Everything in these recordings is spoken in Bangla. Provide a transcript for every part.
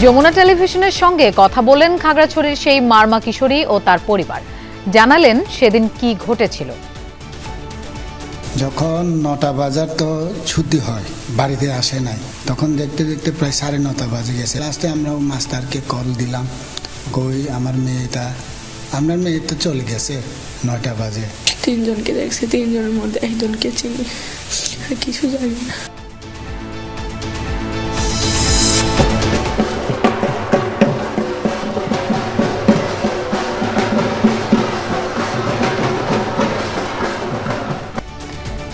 যমুনা টেলিভিশনের সঙ্গে কথা বলেন খাগড়াছড়ির সেই মারমা কিশোরী ও তার পরিবার। জানালেন সেদিন কি ঘটেছিল। যখন 9টা বাজার তো ছুটি হয়, বাড়িতে আসে নাই, তখন দেখতে দেখতে প্রায় 9:30 বাজে গেছে। লাস্টে আমরা মাস্টারকে কল দিলাম, কই আমার মেয়ে তো চলে গেছে 9টা বাজে। 3 জনকে দেখছি, 3 জনের মধ্যে একজনকে চিনি, আর কিছু জানি না।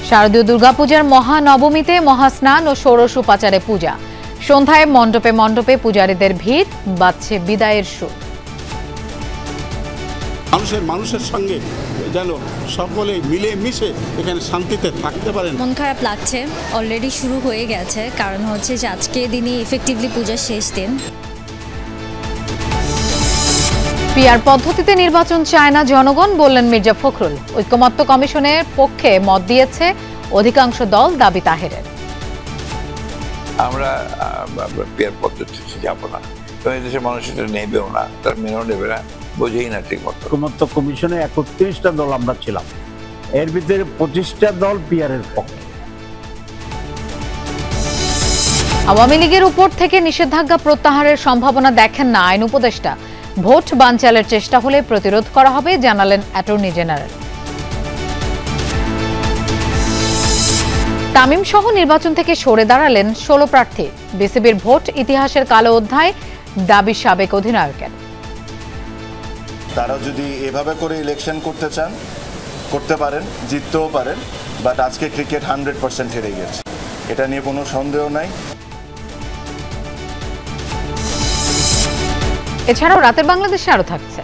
শারদীয় দুর্গাপূজার মহানবমীতে মহাস্নান ও ষোড়শ উপাচারে পূজা। সন্ধ্যায় মণ্ডপে মণ্ডপে পূজারীদের ভিড়, বাজছে বিদায়ের সুর। মানুষের সঙ্গে যেন সকলে মিলে মিশে এখানে শান্তিতে থাকতে পারেন। মন খারাপ লাগছে, অলরেডি শুরু হয়ে গেছে, কারণ হচ্ছে যে আজকে দিনই ইফেক্টিভলি পূজার শেষ দিন। পিআর পদ্ধতিতে নির্বাচন চায় না জনগণ, বললেন মির্জা ফখরুল। ঐকমত্য কমিশনের পক্ষে মত দিয়েছে অধিকাংশ দল, দাবি তাহেরের। আমরা পিআর পদ্ধতিতে যাব না, দেশের মানুষ এটা নেবেও না, তার মেনেও নেবে না, বোঝেই না ঠিক মতো। ঐকমত্য কমিশনে 31টা দল আমরা ছিলাম, এর ভিতরে 25টা দল পিআরের পক্ষে। আওয়ামী লীগের উপর থেকে নিষেধাজ্ঞা প্রত্যাহারের সম্ভাবনা দেখেন না আইন উপদেষ্টা। ভোট বানচালের চেষ্টা হলে প্রতিরোধ করা হবে, জানালেন অ্যাটর্নি জেনারেল। তামিম সহ নির্বাচন থেকে সরে দাঁড়ালেন 16 প্রার্থী। বিসিবির ভোট ইতিহাসের কালো অধ্যায়, দাবি সাবেক অধিনায়কের। তারা যদি এভাবে করে ইলেকশন করতে চান করতে পারেন, জিততেও পারেন, বাট আজকে ক্রিকেট 100% হেরে গেছে, এটা নিয়ে কোনো সন্দেহ নাই। এছাড়াও রাতের বাংলাদেশে আরো থাকছে।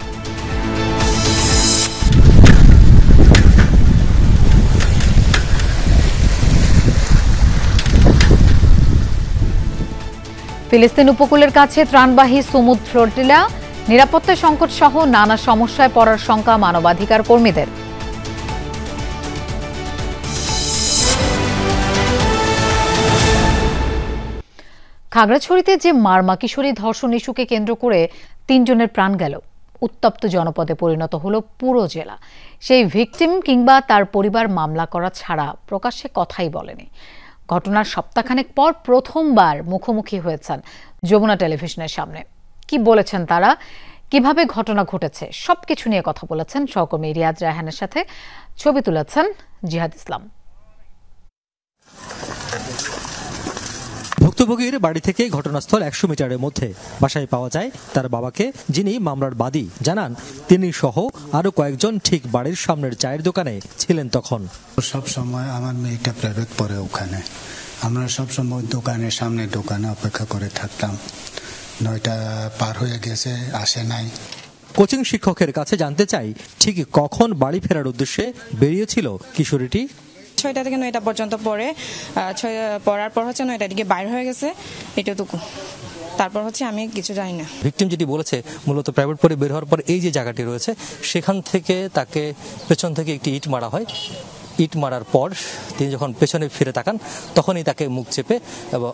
ফিলিস্তিন উপকূলের কাছে ত্রাণবাহী সুমুদ ফ্লোটিলা, নিরাপত্তা সংকট সহ নানা সমস্যায় পড়ার শঙ্কা মানবাধিকার কর্মীদের। খাগড়াছড়িতে যে মারমা কিশোরী ধর্ষণ ইস্যুকে কেন্দ্র করে 3 জনের প্রাণ গেল, উত্তপ্ত জনপদে পরিণত হলো পুরো জেলা। সেই ভিকটিম কিংবা তার পরিবার মামলা করা ছাড়া প্রকাশ্যে কথাই বলেনি। ঘটনার সপ্তাহখানেক পর প্রথমবার মুখোমুখি হয়েছেন যমুনা টেলিভিশনের সামনে। কি বলেছেন তারা, কিভাবে ঘটনা ঘটেছে, সবকিছু নিয়ে কথা বলেছেন সহকর্মী রিয়াজ রায়হানের সাথে। ছবি তুলেছেন জিহাদ ইসলাম। ভুক্তভোগীর বাড়ি থেকে ঘটনাস্থল 100 মিটারের মধ্যে। বাসায় পাওয়া যায় তার বাবাকে, যিনি মামলার বাদী। জানান তিনি সহ আরো কয়েকজন ঠিক বাড়ির সামনের চায়ের দোকানে ছিলেন তখন। সব সময় আমার মেয়েটা প্রাইভেট পড়ে ওখানে, আমরা সব সময় দোকানের সামনে দোকানে অপেক্ষা করে থাকতাম। 9টা পার হয়ে গেছে, আসে নাই। কোচিং শিক্ষকের কাছে জানতে চাই ঠিক কখন বাড়ি ফেরার উদ্দেশ্যে বেরিয়েছিল কিশোরীটি। 6টা থেকে 9টা পর্যন্ত পড়ে, পড়ার পর হচ্ছে 9টার দিকে বাইরে হয়ে গেছে, এটুকু। তারপর হচ্ছে আমি কিছু জানি না। ভিকটিম যেটি বলেছে, মূলত প্রাইভেট পড়ে বের হওয়ার পর এই যে জায়গাটি রয়েছে, সেখান থেকে তাকে পেছন থেকে একটি ইট মারা হয়। ইট মারার পর তিনি যখন পেছনে ফিরে তাকান, তখনই তাকে মুখ চেপে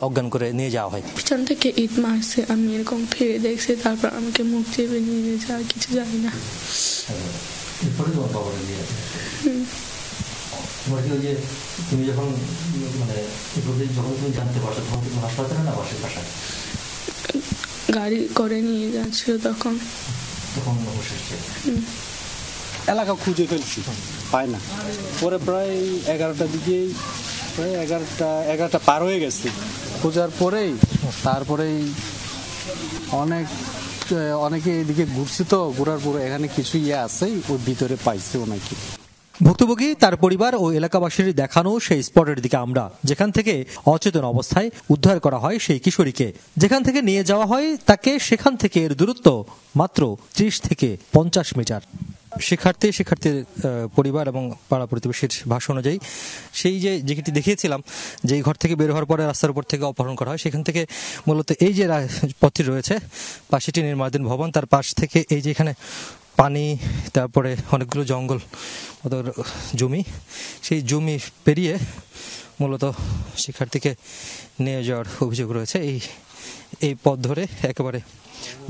অজ্ঞান করে নিয়ে যাওয়া হয়। পিছন থেকে ইট মারছে, আমি এরকম ফিরে দেখছি, তারপর আমাকে মুখ চেপে নিয়ে গেছে, আর কিছু জানি না। তুমি যখন জানতে পারছো তখন তুমি হাসপাতালে না বাসায় গাড়ি করে নিয়ে যাচ্ছিল, তখন এলাকা খুঁজে ফেলছি, পায় না। পরে প্রায় 11টার দিকে, প্রায় 11টা পার হয়ে গেছে। খোঁজার পরেই তারপরেই অনেকে এদিকে ঘুরছি, তো ঘোরার পরে এখানে কিছু আছে, ওই ভিতরে পাইছে নাকি। ভুক্তভোগী, তার পরিবার ও এলাকাবাসীর দেখানো সেই স্পটের দিকে আমরা, যেখান থেকে অচেতন অবস্থায় উদ্ধার করা হয় সেই কিশোরীকে। যেখান থেকে নিয়ে যাওয়া হয় তাকে, সেখান থেকে এর দূরত্ব মাত্র 30 থেকে 50 মিটার। শিক্ষার্থীর পরিবার এবং পাড়া প্রতিবেশীর ভাষ্য অনুযায়ী সেই যেটি দেখিয়েছিলাম, যে ঘর থেকে বের হওয়ার পরে রাস্তার উপর থেকে অপহরণ করা হয়, সেখান থেকে মূলত এই যে পথটি রয়েছে, পাশেটি নির্মাণাধীন ভবন, তার পাশ থেকে এই যে এখানে পানি, তারপরে অনেকগুলো জঙ্গল, ওদের জমি, সেই জমি পেরিয়ে মূলত শিক্ষার্থীকে নিয়ে যাওয়ার অভিযোগ রয়েছে। এই পথ ধরে একেবারে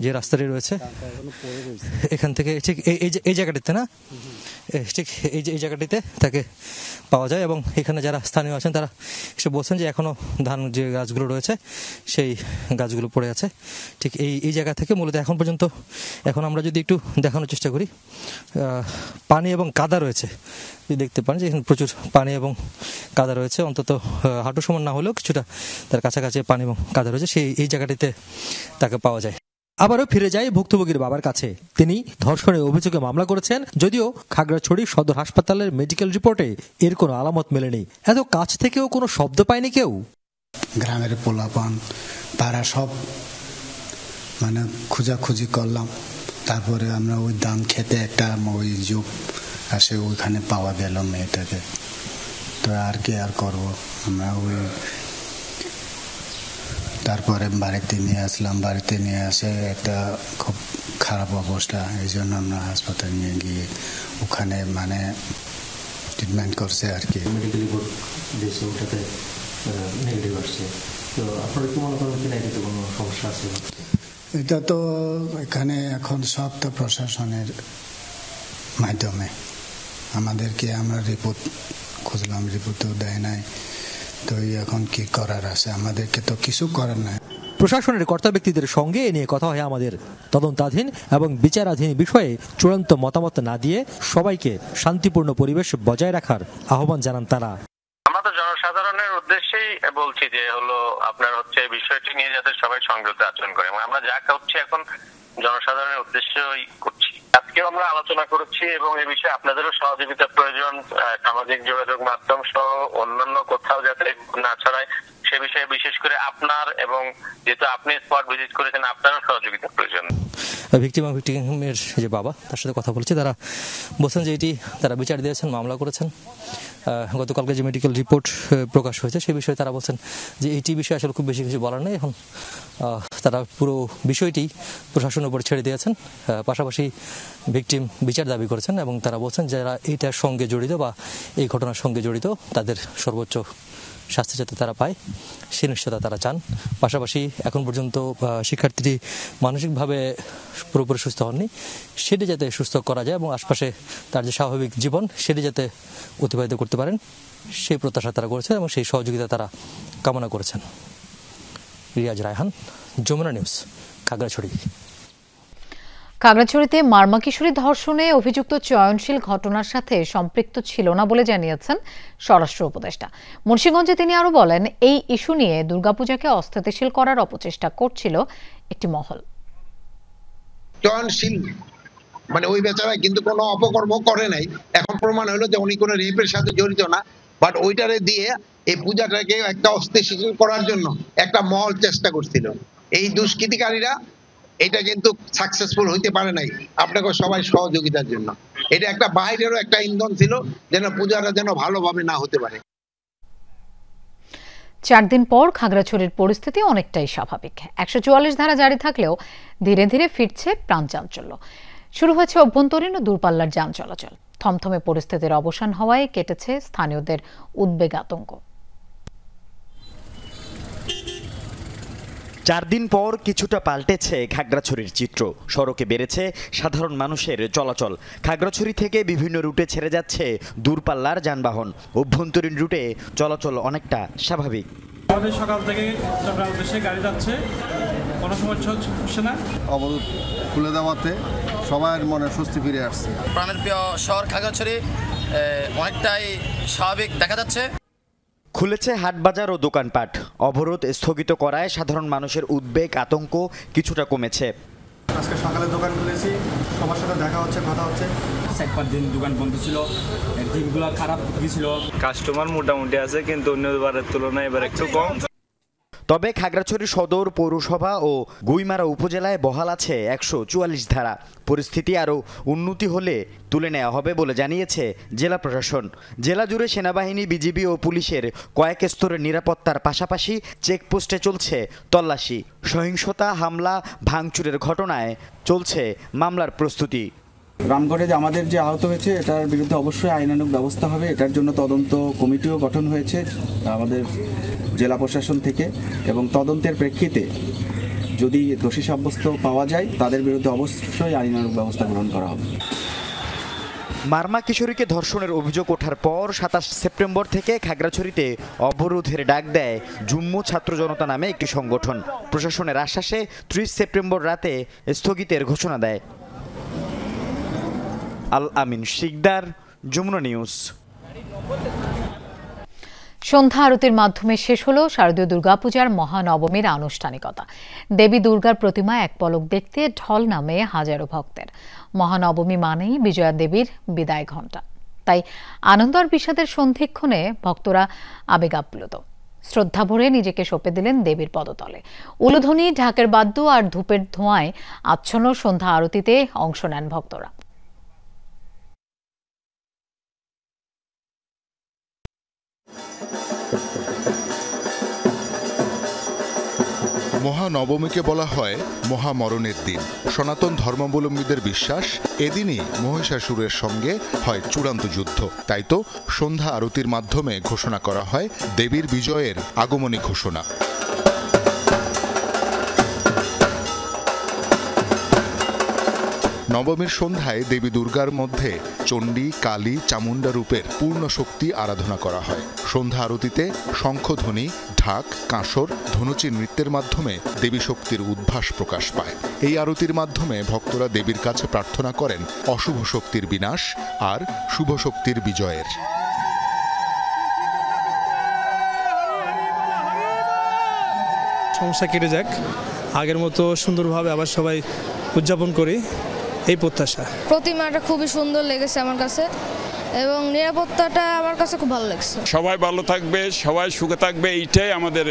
যে রাস্তাটি রয়েছে এখান থেকে ঠিক এই জায়গাটিতে না, ঠিক এই জায়গাটিতে তাকে পাওয়া যায়। এবং এখানে যারা স্থানীয় আছেন তারা এসে বলছেন যে এখনও ধান যে গাছগুলো রয়েছে সেই গাছগুলো পড়ে আছে ঠিক এই জায়গা থেকে। মূলত এখন পর্যন্ত এখন আমরা যদি একটু দেখানোর চেষ্টা করি, পানি এবং কাদা রয়েছে, দেখতে পান যে এখানে প্রচুর পানি এবং কাদা রয়েছে, অন্তত হাঁটু সমান না হলেও কিছুটা তার কাছাকাছি পানি এবং কাদা রয়েছে, এই জায়গাটিতে তাকে পাওয়া যায়। আবারও ফিরে যায় ভুক্তভোগীর বাবার কাছে। তিনি ধর্ষণের অভিযোগে মামলা করেছেন, যদিও খাগড়াছড়ি সদর হাসপাতালের মেডিকেল রিপোর্টে এর কোনো আলামত মেলেনি। এত কাছ থেকেও কোনো শব্দ পায়নি কেউ। গ্রামের পোলাপান পাড়া সব মানে খোঁজাখুঁজি করলাম, তারপরে আমরা ওই ধান খেতে একটা ওই যুগ আসে ওইখানে পাওয়া গেল মেয়েটাকে। তো আর কি আর করবো আমরা, ওই তারপরে বাড়িতে নিয়ে আসলাম। বাড়িতে নিয়ে আসে একটা খুব খারাপ অবস্থা, এই জন্য আমরা হাসপাতালে নিয়ে গিয়ে ওখানে মানে ট্রিটমেন্ট করছে আর কি। মেডিকেল রিপোর্ট দিয়েছে, ওটাতে নেগেটিভ আসছে। তো আপনারা কি মনে করেন কিনা এটাতে কোনো সমস্যা আছে? এটা তো এখানে এখন সব তো প্রশাসনের মাধ্যমে আমাদেরকে, আমরা রিপোর্ট খুঁজলাম, রিপোর্টও দেয় নাই। তো এখন কি করার আছে, আমাদেরকে তো কিছু করার নাই। প্রশাসনের কর্তা ব্যক্তিদের সঙ্গে এ নিয়ে কথা হয় আমাদের। তদন্তাধীন এবং বিচারাধীন বিষয়ে চূড়ান্ত মতামত না দিয়ে সবাইকে শান্তিপূর্ণ পরিবেশ বজায় রাখার আহ্বান জানান তারা। আমরা তো জনসাধারণের উদ্দেশ্যেই বলছি যে হলো আপনার হচ্ছে বিষয়টি নিয়ে যাতে সবাই সংযত আচরণ করে, এবং আমরা যা করছি এখন জনসাধারণের উদ্দেশ্যই করছি। আজকেও আমরা আলোচনা করছি এবং এই বিষয়ে আপনাদেরও সহযোগিতা প্রয়োজন, সামাজিক যোগাযোগ মাধ্যম সহ অন্যান্য কোথাও যাতে না ছড়ায় সে বিষয়ে বিশেষ করে আপনার, এবং যেহেতু আপনি স্পট ভিজিট করেছেন আপনারও সহযোগিতা প্রয়োজন। ভিকটিমের যে বাবা, তার সাথে কথা বলছি, তারা বলছেন যে এটি তারা বিচার দিয়েছেন, মামলা করেছেন। গতকালকে যে মেডিকেল রিপোর্ট প্রকাশ হয়েছে সেই বিষয়ে তারা বলছেন যে এইটি বিষয়ে আসলে খুব বেশি কিছু বলার নেই। এখন তারা পুরো বিষয়টি প্রশাসনের উপর ছেড়ে দিয়েছেন, পাশাপাশি ভিকটিম বিচার দাবি করেছেন এবং তারা বলছেন যারা এইটার সঙ্গে জড়িত বা এই ঘটনার সঙ্গে জড়িত তাদের সর্বোচ্চ শাস্তি যাতে তারা পায় সে নিশ্চয়তা তারা চান। পাশাপাশি এখন পর্যন্ত শিক্ষার্থীটি মানসিকভাবে পুরোপুরি সুস্থ হননি, সেটি যাতে সুস্থ করা যায় এবং আশপাশে তার যে স্বাভাবিক জীবন সেটি যাতে অতিবাহিত করতে পারেন সেই প্রত্যাশা তারা করেছেন এবং সেই সহযোগিতা তারা কামনা করেছেন। রিয়াজ রায়হান, যমুনা নিউজ, খাগড়াছড়ি। খাগড়াছড়িতে মারমা কিশোরী ধর্ষণে অভিযুক্ত চয়নশীল ঘটনার সাথে সম্পৃক্ত ছিল না বলে জানিয়েছেন স্বরাষ্ট্র উপদেষ্টা। মুন্সিগঞ্জে তিনি আরো বলেন, এই ইস্যু নিয়ে দুর্গাপূজাকে অস্থিতিশীল করার অপচেষ্টা করছিল একটি মহল। চয়নশীল মানে ওই বেচারা কিন্তু কোনো অপকর্ম করে নাই, এখন প্রমাণ হলো যে উনি কোনো রেপের সাথে জড়িত না, বাট ওইটারে দিয়ে এই পূজাটাকে একটা অস্থিতিশীল করার জন্য একটা মহল চেষ্টা করছিল। এই দুষ্কৃতিকারীরা এটা কিন্তু সাকসেসফুল হইতে পারে নাই আপনাকে সবাই সহযোগিতার জন্য। এটা একটা বাইরেরও একটা ইন্ধন ছিল যেন পূজাটা যেন ভালোভাবে না হতে পারে। 4 দিন পর খাগড়াছড়ির পরিস্থিতি অনেকটাই স্বাভাবিক। 144 ধারা জারি থাকলেও ধীরে ধীরে ফিরছে প্রাণ চাঞ্চল্য। শুরু হয়েছে অভ্যন্তরীণ ও দূরপাল্লার যান চলাচল। থমথমে পরিস্থিতির অবসান হওয়ায় কেটেছে স্থানীয়দের উদ্বেগ আতঙ্ক। 4 দিন পর কিছুটা পাল্টেছে খাগড়াছড়ির চিত্র। সড়কে বেড়েছে সাধারণ মানুষের চলাচল। খাগড়াছড়ি থেকে বিভিন্ন রুটে ছেড়ে যাচ্ছে দূরপাল্লার যানবাহন। অভ্যন্তরীণ রুটে চলাচল অনেকটা স্বাভাবিক। আমাদের সকাল থেকে চট্টগ্রাম উদ্দেশ্যে গাড়ি যাচ্ছে, কোনো সমস্যা হচ্ছে না। অবরোধ খুলে দেওয়াতে সবার মনে স্বস্তি ফিরে আসছে। প্রাণের প্রিয় শহর খাগড়াছড়ি অনেকটাই স্বাভাবিক দেখা যাচ্ছে। খুলেছে হাটবাজার ও দোকানপাট। অবরোধ স্থগিত করায় সাধারণ মানুষের উদ্বেগ আতঙ্ক কিছুটা কমেছে। আজকে সকালে দোকান খুলেছি, সবার সাথে দেখা হচ্ছে, কথা হচ্ছে। 4-5 দিন দোকান বন্ধ ছিল, দিনগুলো খারাপ গিয়েছিল। কাস্টমার মোটামুটি আছে, কিন্তু অন্যবারের তুলনায় এবার একটু কম। তবে খাগড়াছড়ি সদর পৌরসভা ও গুইমারা উপজেলায় বহাল আছে 144 ধারা। পরিস্থিতি আরও উন্নতি হলে তুলে নেওয়া হবে বলে জানিয়েছে জেলা প্রশাসন। জেলা জুড়ে সেনাবাহিনী, বিজিবি ও পুলিশের কয়েক স্তরের নিরাপত্তার পাশাপাশি চেকপোস্টে চলছে তল্লাশি। সহিংসতা, হামলা, ভাঙচুরের ঘটনায় চলছে মামলার প্রস্তুতি। রামগড়ে যে আমাদের যে আহত হয়েছে এটার বিরুদ্ধে অবশ্যই আইনানুগ ব্যবস্থা হবে। এটার জন্য তদন্ত কমিটিও গঠন হয়েছে আমাদের জেলা প্রশাসন থেকে, এবং তদন্তের প্রেক্ষিতে যদি দোষী সাব্যস্ত পাওয়া যায় তাদের বিরুদ্ধে অবশ্যই আইনানুগ ব্যবস্থা গ্রহণ করা হবে। মারমা কিশোরীকে ধর্ষণের অভিযোগ ওঠার পর ২৭ সেপ্টেম্বর থেকে খাগড়াছড়িতে অবরোধের ডাক দেয় জুম্মু ছাত্র জনতা নামে একটি সংগঠন। প্রশাসনের আশ্বাসে ৩০ সেপ্টেম্বর রাতে স্থগিতের ঘোষণা দেয়। আল আমিন শিকদার, যমুনা নিউজ। সন্ধ্যা আরতির মাধ্যমে শেষ হলো শারদীয় দুর্গাপূজার মহানবমীর আনুষ্ঠানিকতা। দেবী দুর্গার প্রতিমা এক পলক দেখতে ঢল নামে হাজারো ভক্তের। মহানবমী মানেই বিজয়া দেবীর বিদায় ঘণ্টা, তাই আনন্দ আর বিষাদের সন্ধিক্ষণে ভক্তরা আবেগ আপ্লুত। শ্রদ্ধা ভরে নিজেকে সঁপে দিলেন দেবীর পদতলে। উলুধ্বনি, ঢাকের বাদ্য আর ধূপের ধোঁয়ায় আচ্ছন্ন সন্ধ্যা আরতিতে অংশ নেন ভক্তরা। মহানবমীকে বলা হয় মহামরণের দিন। সনাতন ধর্মাবলম্বীদের বিশ্বাস, এদিনই মহিষাসুরের সঙ্গে হয় চূড়ান্ত যুদ্ধ। তাই তো সন্ধ্যা আরতির মাধ্যমে ঘোষণা করা হয় দেবীর বিজয়ের আগমনী ঘোষণা। নবমীর সন্ধ্যায় দেবী দুর্গার মধ্যে চণ্ডী, কালী, চামুণ্ডা রূপের পূর্ণ শক্তি আরাধনা করা হয়। সন্ধ্যা আরতিতে শঙ্খধ্বনি, ঢাক, কাঁসর, ধনুচি নৃত্যের মাধ্যমে দেবী শক্তির উদ্ভাস প্রকাশ পায়। এই আরতির মাধ্যমে ভক্তরা দেবীর কাছে প্রার্থনা করেন অশুভ শক্তির বিনাশ আর শুভ শক্তির বিজয়ের। সমস্যা কেটে যাক, আগের মতো সুন্দরভাবে আবার সবাই উদযাপন করি, এই প্রত্যাশা। প্রতিমাটা খুবই সুন্দর লেগেছে আমার কাছে এবং নিরাপত্তাটা আমার কাছে খুব ভালো লাগছে। সবাই ভালো থাকবে, সবাই সুখে থাকবে, এইটাই আমাদের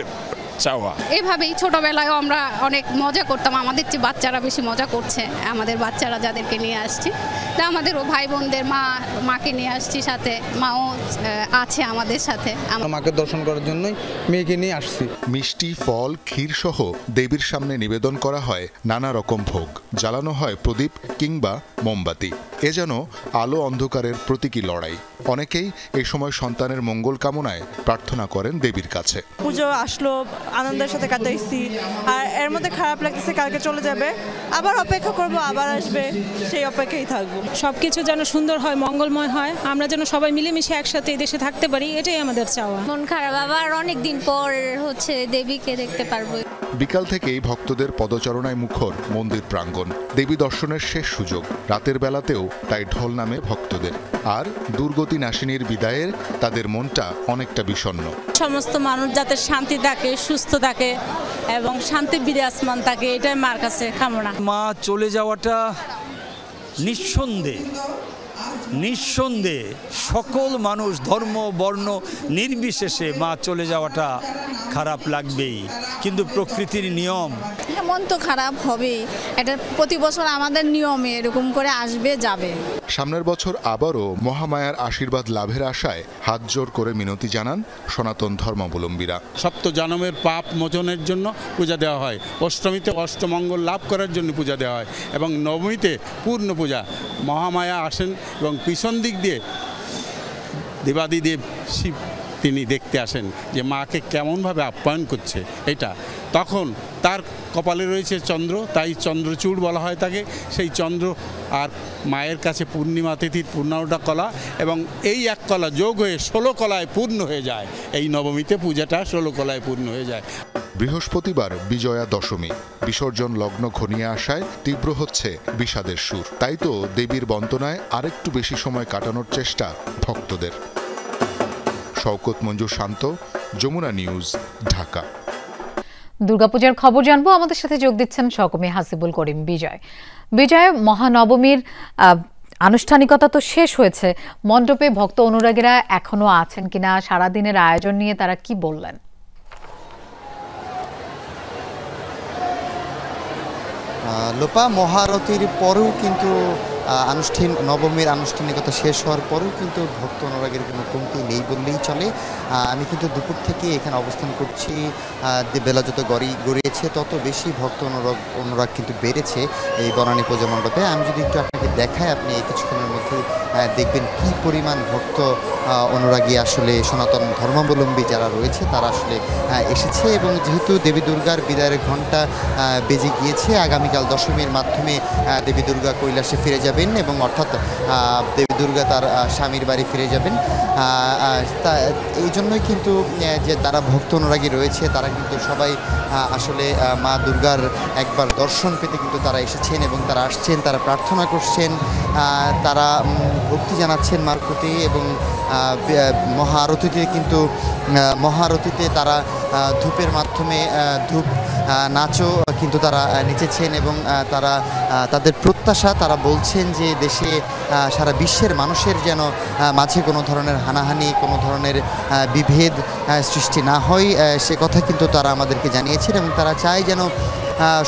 চাওয়া। এভাবেই ছোটবেলায় আমরা অনেক মজা করতাম, আমাদের চেয়ে বাচ্চারা বেশি মজা করছে। আমাদের বাচ্চারা যাদেরকে নিয়ে আসছি, আমাদেরও ভাই বোনদের মাকে নিয়ে আসছি সাথে, মাও আছে আমাদের সাথে। মাকে দর্শন করার জন্যই মেয়েকে নিয়ে আসছি। মিষ্টি, ফল, ক্ষীর সহ দেবীর সামনে নিবেদন করা হয় নানা রকম ভোগ, জ্বালানো হয় প্রদীপ কিংবা মোমবাতি। এ যেন আলো অন্ধকারের প্রতীকী লড়াই। অনেকেই এই সময় সন্তানের মঙ্গল কামনায় প্রার্থনা করেন দেবীর কাছে। পুজো আসলো, আনন্দের সাথে কাটাইছি, আর এর মধ্যে খারাপ লাগতেছে কালকে চলে যাবে, আবার অপেক্ষা করব, আবার আসবে, সেই অপেক্ষায় থাকবো। সবকিছু যেন সুন্দর হয়, মঙ্গলময় হয়, আমরা যেন সবাই মিলেমিশে একসাথে এই দেশে থাকতে পারি, এটাই আমাদের চাওয়া। মন খারাপ, আবার অনেকদিন পর দেবীকে দেখতে পারবো। বিকাল থেকেই ভক্তদের পদচারণায় মুখর মন্দির প্রাঙ্গণ। দেবী দর্শনের শেষ সুযোগ। রাতের বেলাতেও তাই ঢল নামে ভক্তদের। আর দুর্গতি নাশিনীর বিদায়ের তাদের মনটা অনেকটা বিষণ্ণ। সমস্ত মানুষ যাতে শান্তি থাকে, সুস্থ থাকে এবং শান্তি বিরাজমান থাকে, এটাই মার কাছে কামনা। মা চলে যাওয়াটা নিঃসন্দেহে সকল মানুষ, ধর্ম, বর্ণ নির্বিশেষে মা চলে যাওয়াটা খারাপ লাগবেই, কিন্তু প্রকৃতির নিয়ম। মন তো খারাপ হবেই, এটা প্রতি বছর আমাদের নিয়মে এরকম করে আসবে যাবে। সামনের বছর আবারও মহামায়ার আশীর্বাদ লাভের আশায় হাত জোর করে মিনতি জানান সনাতন ধর্মাবলম্বীরা। সপ্ত জনমের পাপ মোচনের জন্য পূজা দেওয়া হয়, অষ্টমীতে অষ্টমঙ্গল লাভ করার জন্য পূজা দেওয়া হয় এবং নবমীতে পূর্ণ পূজা। মহামায়া আসেন এবং পিছন দিক দিয়ে দেবাদিদেব শিব তিনি দেখতে আসেন যে মাকে কেমনভাবে আপ্যায়ন করছে। এটা তখন তার কপালে রয়েছে চন্দ্র, তাই চন্দ্রচূড় বলা হয় তাকে। সেই চন্দ্র আর মায়ের কাছে পূর্ণিমা তিথির ১৫টা কলা এবং এই এক কলা যোগ হয়ে ১৬ কলায় পূর্ণ হয়ে যায়। এই নবমীতে পূজাটা ১৬ কলায় পূর্ণ হয়ে যায়। বৃহস্পতিবার বিজয়া দশমী। বিসর্জন লগ্ন ঘনিয়ে আসায় তীব্র হচ্ছে বিষাদের সুর। তাই তো দেবীর বন্দনায় আরেকটু বেশি সময় কাটানোর চেষ্টা ভক্তদের। শওকত মঞ্জুর শান্ত, যমুনা নিউজ, ঢাকা। দুর্গাপূজার খবর জানবো, আমাদের সাথে যোগ দিচ্ছেন সহকর্মী হাসিবুল করিম বিজয়। বিজয়, মহানবমীর আনুষ্ঠানিকতা তো শেষ হয়েছে, মণ্ডপে ভক্ত অনুরাগীরা এখনো আছেন কিনা, সারাদিনের আয়োজন নিয়ে তারা কি বললেন? লোপা, মহারতির পরেও কিন্তু নবমীর আনুষ্ঠানিকতা শেষ হওয়ার পরেও কিন্তু ভক্ত অনুরাগের কোনো কমতি নেই বললেই চলে। আমি কিন্তু দুপুর থেকে এখানে অবস্থান করছি। বেলা যত গড়িয়েছে তত বেশি ভক্ত অনুরাগ কিন্তু বেড়েছে এই বনানী পূজা মণ্ডপে। আমি যদি একটু আপনাকে দেখাই, আপনি এই কিছুক্ষণের মধ্যে দেখবেন কি পরিমাণ ভক্ত অনুরাগী আসলে সনাতন ধর্মাবলম্বী যারা রয়েছে তারা আসলে এসেছে। এবং যেহেতু দেবী দুর্গার বিদায়ের ঘণ্টা বেজে গিয়েছে, আগামীকাল দশমীর মাধ্যমে দেবী দুর্গা কৈলাসে ফিরে যাবেন এবং অর্থাৎ দেবী দুর্গা তার স্বামীর বাড়ি ফিরে যাবেন। এই জন্যই কিন্তু যে তারা ভক্ত অনুরাগী রয়েছে তারা কিন্তু সবাই আসলে মা দুর্গার একবার দর্শন পেতে কিন্তু তারা এসেছেন এবং তারা আসছেন, তারা প্রার্থনা করছেন, তারা ভক্তি জানাচ্ছেন মার প্রতি। এবং মহাআরতিতে তারা ধূপের মাধ্যমে ধূপ নাচও কিন্তু তারা নেচেছেন এবং তারা তাদের প্রত্যাশা তারা বলছেন যে দেশে সারা বিশ্বের মানুষের যেন মাঝে কোনো ধরনের হানাহানি, কোনো ধরনের বিভেদ সৃষ্টি না হয়, সে কথা কিন্তু তারা আমাদেরকে জানিয়েছেন। এবং তারা চায় যেন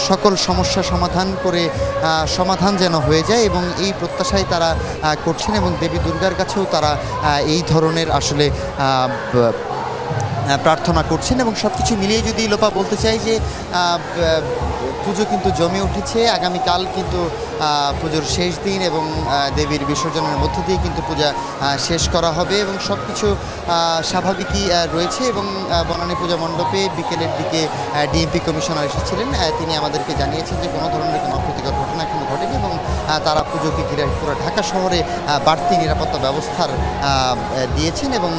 সকল সমস্যা সমাধান যেন হয়ে যায় এবং এই প্রত্যাশাই তারা করছেন। এবং দেবী দুর্গার কাছেও তারা এই ধরনের আসলে প্রার্থনা করছেন। এবং সব কিছু মিলিয়ে যদি লোপা বলতে চাই যে পুজো কিন্তু জমে উঠেছে। আগামীকাল কিন্তু পুজোর শেষ দিন এবং দেবীর বিসর্জনের মধ্য দিয়ে কিন্তু পূজা শেষ করা হবে এবং সব কিছু স্বাভাবিকই রয়েছে। এবং বনানী পূজা মণ্ডপে বিকেলের দিকে ডিএমপি কমিশনার এসেছিলেন, তিনি আমাদেরকে জানিয়েছেন যে কোনো ধরনের কোনো অপ্রীতিকর ঘটনা এখনো ঘটেনি এবং তারা পুজোকে ঘিরে পুরো ঢাকা শহরে বাড়তি নিরাপত্তা ব্যবস্থার দিয়েছেন এবং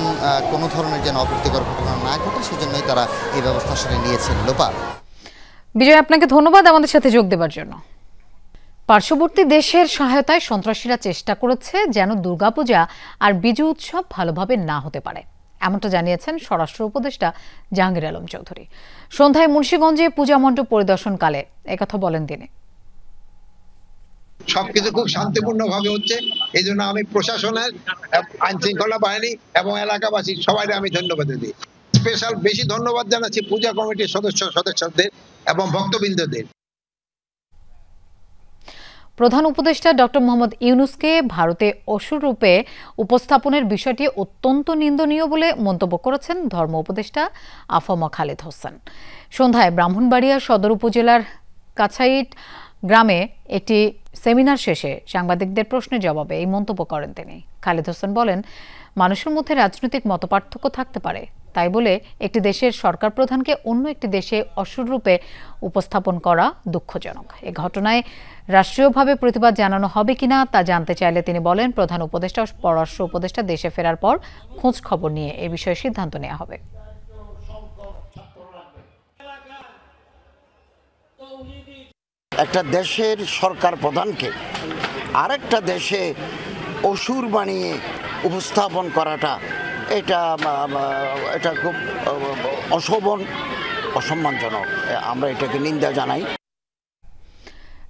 কোনো ধরনের যেন অপ্রীতিকর ঘটনা না ঘটে সেজন্যই তারা এই ব্যবস্থা আসলে নিয়েছেন। লোপা। বিজয়, আপনাকে ধন্যবাদ আমাদের সাথে যোগ দেওয়ার জন্য। পার্শ্ববর্তী দেশের সহায়তায় সন্ত্রাসীরা চেষ্টা করেছে যেন দুর্গাপূজা আর বিজু উৎসব ভালোভাবে না হতে পারে, এমনটা জানিয়েছেন স্বরাষ্ট্র উপদেষ্টা জাহাঙ্গীর আলম চৌধুরী। সন্ধ্যায় মুন্সিগঞ্জে পূজা মণ্ডপ পরিদর্শনকালে একথা বলেন তিনি। সবকিছু খুব শান্তিপূর্ণভাবে হচ্ছে, এই জন্য আমি প্রশাসনের, আইন শৃঙ্খলা বাহিনী এবং এলাকাবাসী সবাই আমি ধন্যবাদ দিই। স্পেশাল বেশি ধন্যবাদ জানাচ্ছি পূজা কমিটির সদস্যদের এবং ভক্তবৃন্দদের। প্রধান উপদেষ্টা ডক্টর মোহাম্মদ ইউনূসকে ভারতে অসুর রূপে উপস্থাপনের বিষয়টি অত্যন্ত নিন্দনীয় বলে মন্তব্য করেছেন ধর্ম উপদেষ্টা আফম খালেদ হোসেন। সন্ধ্যায় ব্রাহ্মণবাড়িয়া সদর উপজেলার কাছাইট গ্রামে একটি সেমিনার শেষে সাংবাদিকদের প্রশ্নের জবাবে এই মন্তব্য করেন তিনি। খালেদ হোসেন বলেন, মানুষের মধ্যে রাজনৈতিক মতপার্থক্য থাকতে পারে, তাই বলে একটি দেশের সরকার প্রধানকে অন্য একটি দেশে অসুর রূপে উপস্থাপন করা দুঃখজনক। এ ঘটনায় রাষ্ট্রীয়ভাবে প্রতিবাদ জানানো হবে কিনা তা জানতে চাইলে তিনি বলেন, প্রধান উপদেষ্টা ও পররাষ্ট্র উপদেষ্টা দেশে ফেরার পর খোঁজ খবর নিয়ে এ বিষয়ে সিদ্ধান্ত নেওয়া হবে। একটা দেশের সরকার প্রধানকে আরেকটা দেশে অসুর বানিয়ে উপস্থাপন করাটা এটা খুব অসম্মানজনক। আমরা এটাকে নিন্দা জানাই।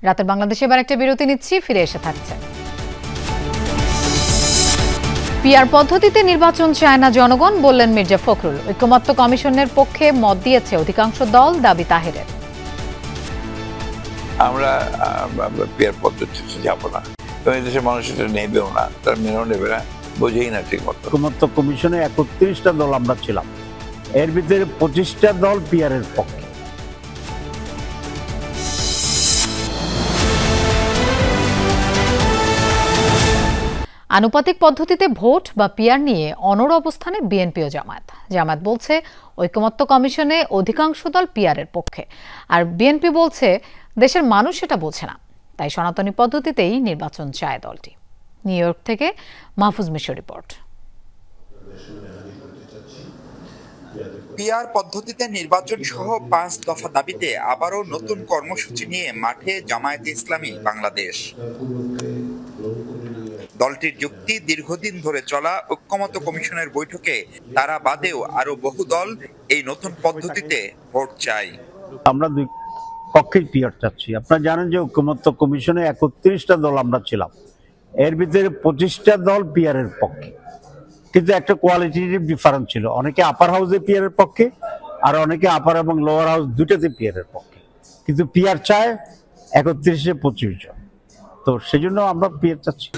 রাতের বাংলাদেশে এবার একটা বিরতি নিচ্ছি, ফিরে এসে থাকছে। পিআর পদ্ধতিতে নির্বাচন চায় না জনগণ, বললেন মির্জা ফখরুল। ঐকমত্য কমিশনের পক্ষে মত দিয়েছে অধিকাংশ দল, দাবি তাহেরের। আমরা পিআর পদ্ধতিতে যাব না, এই দেশের মানুষ এটা নেবেও না, তার মেনেও নেবে না, বোঝেই না ঠিক মতো। ঐকমত্য কমিশনে ৩১টা দল আমরা ছিলাম, এর ভিতরে ২৫টা দল পিআর এর পক্ষে। আনুপাতিক পদ্ধতিতে ভোট বা পিআর নিয়ে অনড় অবস্থানে বিএনপি ও জামায়াত বলছে ঐকমত্য কমিশনে অধিকাংশ দল পিআর এর পক্ষে, আর বিএনপি বলছে দেশের মানুষ সেটা বোঝে না, তাই সনাতনী পদ্ধতিতেই নির্বাচন চায় দলটি। নিউ ইয়র্ক থেকে মাহফুজ মিশর রিপোর্ট। পিআর পদ্ধতিতে নির্বাচন সহ ৫ দফা দাবিতে আবারও নতুন কর্মসূচি নিয়ে মাঠে জামায়াতে ইসলামী বাংলাদেশ। দলটির যুক্তি, দীর্ঘদিন ধরে চলা ঐকমত্য কমিশনের বৈঠকে তারা বাদেও আরো বহু দল এই নতুন পদ্ধতিতে ভোট চায়। আমরা দুই পক্ষেই পিআর চাচ্ছি। আপনারা জানেন যে ঐকমত্য কমিশনে ৩১টা দল আমরা ছিলাম, এর ভিতরে ২৫টা দল পিআর এর পক্ষে, কিন্তু একটা কোয়ালিটেটিভ ডিফারেন্স ছিল। অনেকে আপার হাউসে পিআর এর পক্ষে আর অনেকে আপার এবং লোয়ার হাউস দুটাতে পিআর এর পক্ষে, কিন্তু পিআর চায় ৩১-এ ২৫ জন। তো সেজন্য আমরা পিয়ার চাচ্ছি।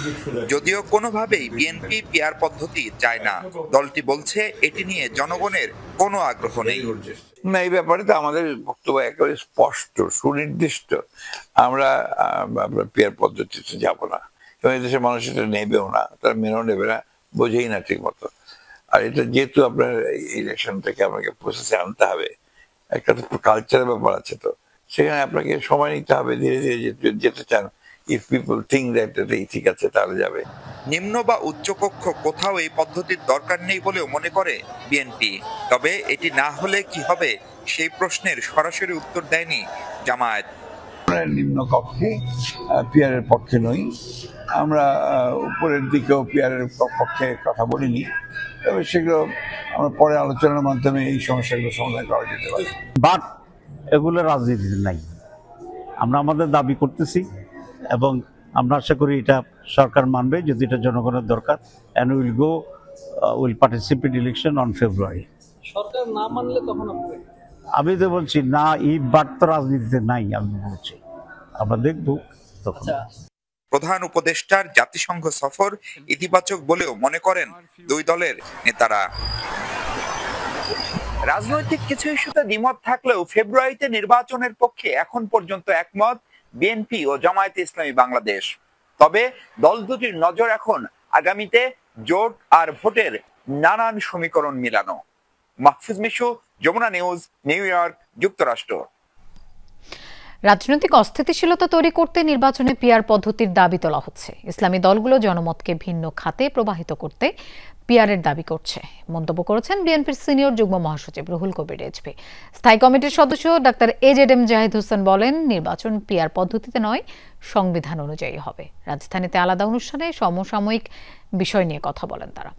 যদিও কোনোভাবেই বিএনপি পিয়ার পদ্ধতি চায় না, দলটি বলছে এটি নিয়ে জনগণের কোনো আগ্রহ নেই। না, এই ব্যাপারে তো আমাদের বক্তব্য একেবারে স্পষ্ট সুনির্দিষ্ট। আমরা পিয়ার পদ্ধতিতে যাব না এবং এদেশের মানুষ এটা নেবেও না, তারা মেনেও নেবে না, বোঝেই না ঠিক মতো। আর এটা যেহেতু আপনার ইলেকশন থেকে আপনাকে প্রসেসে আনতে হবে, একটা তো কালচারের ব্যাপার আছে, তো সেখানে আপনাকে সময় নিতে হবে, ধীরে ধীরে যেতে চান। ইফ পিপল থিঙ্ক দ্যাট এটাই ঠিক আছে তাহলে যাবে। নিম্ন বা উচ্চকক্ষ কোথাও এই পদ্ধতির দরকার নেই বলেও মনে করে বিএনপি। তবে এটি না হলে কি হবে সেই প্রশ্নের সরাসরি উত্তর দেয়নি জামায়াত। নিম্ন কক্ষে পিয়ারের পক্ষে নই আমরা, উপরের দিকেও পিয়ারের পক্ষে কথা বলিনি, তবে সেগুলো আমরা পরে আলোচনার মাধ্যমে এই সমস্যাগুলো সমাধান করা যেতে পারে। বাট এগুলো রাজনীতিতে নাই, আমরা আমাদের দাবি করতেছি এবং আমরা আশা করি এটা সরকার মানবে যদি এটা জনগণের দরকার। And will participate election on February. সরকার না মানলে তখন আমি তো বলছি না, এই বাট তো রাজনীতিতে নাই, আমি বলছি আমরা দেখব তখন। প্রধান উপদেষ্টার জাতিসংঘ সফর ইতিবাচক বলেও মনে করেন দুই দলের নেতারা। রাজনৈতিক কিছু ইস্যুতে দ্বিমত থাকলেও ফেব্রুয়ারিতে নির্বাচনের পক্ষে এখন পর্যন্ত একমত বিএনপি ও জামায়াতে ইসলামী বাংলাদেশ। তবে দল দুটির নজর এখন আগামীতে জোট আর ভোটের নানান সমীকরণ মিলানো। Mahfuz Mishu, Jamuna News, New York, যুক্তরাষ্ট্র। রাজনৈতিক অস্থিতিশীলতা তৈরি করতে নির্বাচনে পিয়ার পদ্ধতির দাবি তোলা হচ্ছে। ইসলামী দলগুলো জনমতকে ভিন্ন খাতে প্রবাহিত করতে পিয়ারের দাবি করছে, মন্তব্য করেছেন বিএনপির সিনিয়র যুগ্ম মহাসচিব রুহুল কবির রিজভী। স্থায়ী কমিটির সদস্য ডাক্তার এজেডএম জাহিদ হোসেন বলেন, নির্বাচন পিয়ার পদ্ধতিতে নয়, সংবিধান অনুযায়ী হবে। রাজধানীতে আলাদা অনুষ্ঠানে সমসাময়িক বিষয় নিয়ে কথা বলেন তারা।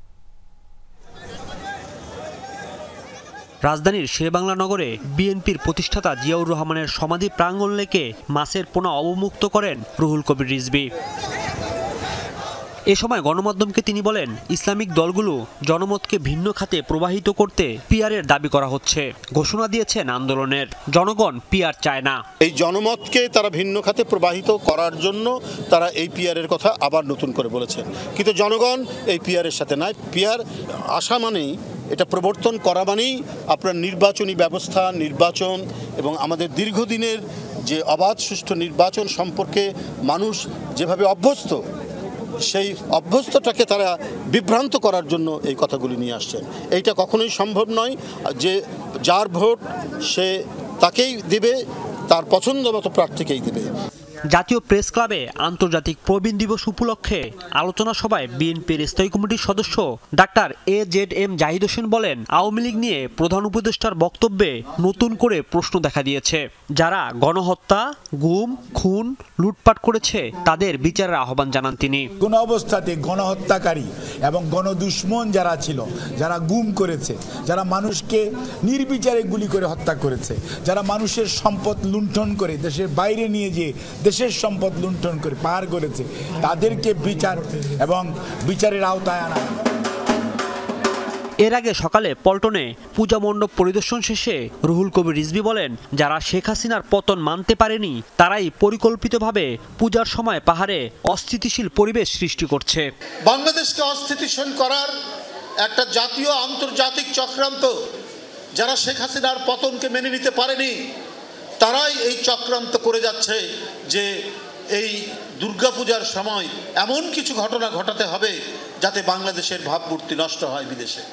রাজধানীর শেরেবাংলা নগরে বিএনপির প্রতিষ্ঠাতা জিয়াউর রহমানের সমাধি প্রাঙ্গণ লেকে মাছের পোনা অবমুক্ত করেন রুহুল কবির রিজভী। এ সময় গণমাধ্যমকে তিনি বলেন, ইসলামিক দলগুলো জনমতকে ভিন্ন খাতে প্রবাহিত করতে পিয়ারের দাবি করা হচ্ছে। ঘোষণা দিয়েছেন আন্দোলনের, জনগণ পিয়ার চায় না। এই জনমতকে তারা ভিন্ন খাতে প্রবাহিত করার জন্য তারা এই পিয়ারের কথা আবার নতুন করে বলেছেন, কিন্তু জনগণ এই পিয়ারের সাথে নাই। পিয়ার আসা মানেই, এটা প্রবর্তন করা মানেই আপনার নির্বাচনী ব্যবস্থা, নির্বাচন এবং আমাদের দীর্ঘদিনের যে অবাধ সুষ্ঠু নির্বাচন সম্পর্কে মানুষ যেভাবে অভ্যস্ত, সেই অভ্যস্তটাকে তারা বিভ্রান্ত করার জন্য এই কথাগুলি নিয়ে আসছেন। এইটা কখনোই সম্ভব নয় যে যার ভোট সে তাকেই দেবে, তার পছন্দ মতো প্রার্থীকেই দেবে। জাতীয় প্রেস ক্লাবে আন্তর্জাতিক প্রবীণ দিবস উপলক্ষে আলোচনা সভায় বিএনপির স্থায়ী কমিটির সদস্য ডাক্তার এজেডএম জাহিদ হোসেন বলেন, আওয়ামী লীগ নিয়ে প্রধান উপদেষ্টার বক্তব্যে নতুন করে প্রশ্ন দেখা দিয়েছে। যারা গণহত্যা, গুম, খুন, লুটপাট করেছে তাদের বিচারের আহ্বান জানান তিনি। কোন অবস্থাতে গণহত্যাকারী এবং গণদুশ্মন যারা ছিল, যারা গুম করেছে, যারা মানুষকে নির্বিচারে গুলি করে হত্যা করেছে, যারা মানুষের সম্পদ লুণ্ঠন করে দেশের বাইরে নিয়ে যেয়ে দেশের সম্পদ লুণ্ঠন করে পার করেছে, তাদেরকে বিচার এবং বিচারের আওতায় আনা। এর আগে সকালে পল্টনে পূজা মণ্ডপ পরিদর্শন শেষে রুহুল কবির রিজভী বলেন, যারা শেখ হাসিনার পতন মানতে পারেনি তারাই পরিকল্পিতভাবে পূজার সময় পাহাড়ে অস্থিতিশীল পরিবেশ সৃষ্টি করছে। বাংলাদেশকে অস্থিতিশীল করার একটা জাতীয় আন্তর্জাতিক চক্রান্ত, যারা শেখ হাসিনার পতনকে মেনে নিতে পারেনি তারাই এই চক্রান্ত করে যাচ্ছে যে এই দুর্গাপূজার সময় এমন কিছু ঘটনা ঘটাতে হবে যাতে বাংলাদেশের ভাবমূর্তি নষ্ট হয় বিদেশে।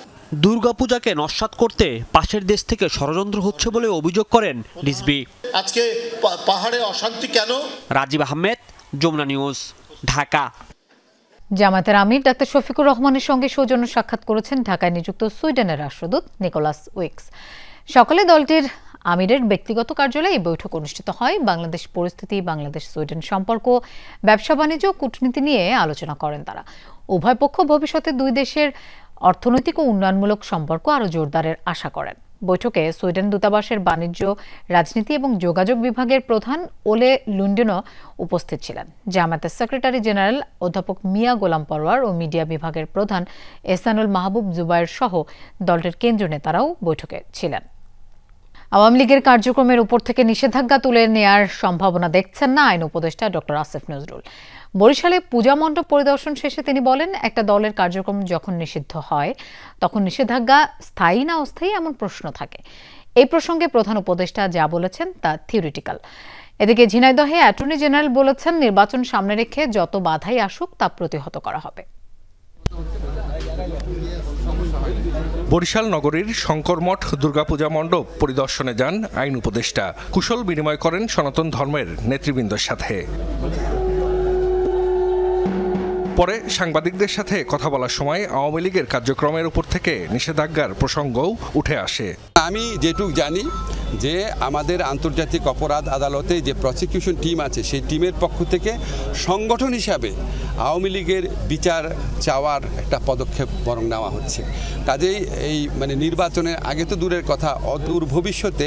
দুর্গাপূজাকে নস্যাৎ করতে পাশের দেশ থেকে ষড়যন্ত্র হচ্ছে বলে অভিযোগ করেন রিজভী। আজকে পাহাড়ে অশান্তি কেন? রাজীব আহমেদ, যমুনা নিউজ, ঢাকা। জামায়াতের আমির ডাক্তার শফিকুর রহমানের সঙ্গে সৌজন্য সাক্ষাৎ করেছেন ঢাকায় নিযুক্ত সুইডেনের রাষ্ট্রদূত নিকোলাস উইক্স। সকালে দলটির আমিরের ব্যক্তিগত কার্যালয়ে এই বৈঠক অনুষ্ঠিত হয়। বাংলাদেশ পরিস্থিতি, বাংলাদেশ সুইডেন সম্পর্ক, ব্যবসা বাণিজ্য, কূটনীতি নিয়ে আলোচনা করেন তারা। উভয় পক্ষ ভবিষ্যতে দুই দেশের অর্থনৈতিক ও উন্নয়নমূলক সম্পর্ক আরও জোরদারের আশা করেন। বৈঠকে সুইডেন দূতাবাসের বাণিজ্য, রাজনীতি এবং যোগাযোগ বিভাগের প্রধান ওলে লুন্ডেনও উপস্থিত ছিলেন। জামায়াতের সেক্রেটারি জেনারেল অধ্যাপক মিয়া গোলাম পরওয়ার ও মিডিয়া বিভাগের প্রধান এহসানুল মাহবুব জুবায়ের সহ দলটির কেন্দ্রীয় নেতারাও বৈঠকে ছিলেন। আওয়ামী লীগের কার্যক্রমের উপর থেকে নিষেধাজ্ঞা তুলে নেয়ার সম্ভাবনা দেখছেন না আইন উপদেষ্টা ডক্টর আসিফ নজরুল। বরিশালে পূজা মণ্ডপ পরিদর্শন শেষে তিনি বলেন, একটা দলের কার্যক্রম যখন নিষিদ্ধ হয় তখন নিষেধাজ্ঞা স্থায়ী না অস্থায়ী এমন প্রশ্ন থাকে। এই প্রসঙ্গে প্রধান উপদেষ্টা যা বলেছেন তা থিওরিটিক্যাল। এদিকে ঝিনাইদহে অ্যাটর্নি জেনারেল বলেছেন, নির্বাচন সামনে রেখে যত বাধাই আসুক তা প্রতিহত করা হবে। বরিশাল নগরীর শঙ্করমঠ দুর্গাপূজা মণ্ডপ পরিদর্শনে যান আইন উপদেষ্টা। কুশল বিনিময় করেন সনাতন ধর্মের নেতৃবৃন্দের সাথে। পরে সাংবাদিকদের সাথে কথা বলার সময় আওয়ামী লীগের কার্যক্রমের উপর থেকে নিষেধাজ্ঞার প্রসঙ্গও উঠে আসে। আমি যেটুকু জানি যে আমাদের আন্তর্জাতিক অপরাধ আদালতে যে প্রসিকিউশন টিম আছে সেই টিমের পক্ষ থেকে সংগঠন হিসাবে আওয়ামী লীগের বিচার চাওয়ার একটা পদক্ষেপ বরং নেওয়া হচ্ছে। কাজেই এই নির্বাচনের আগে তো দূরের কথা, অদূর ভবিষ্যতে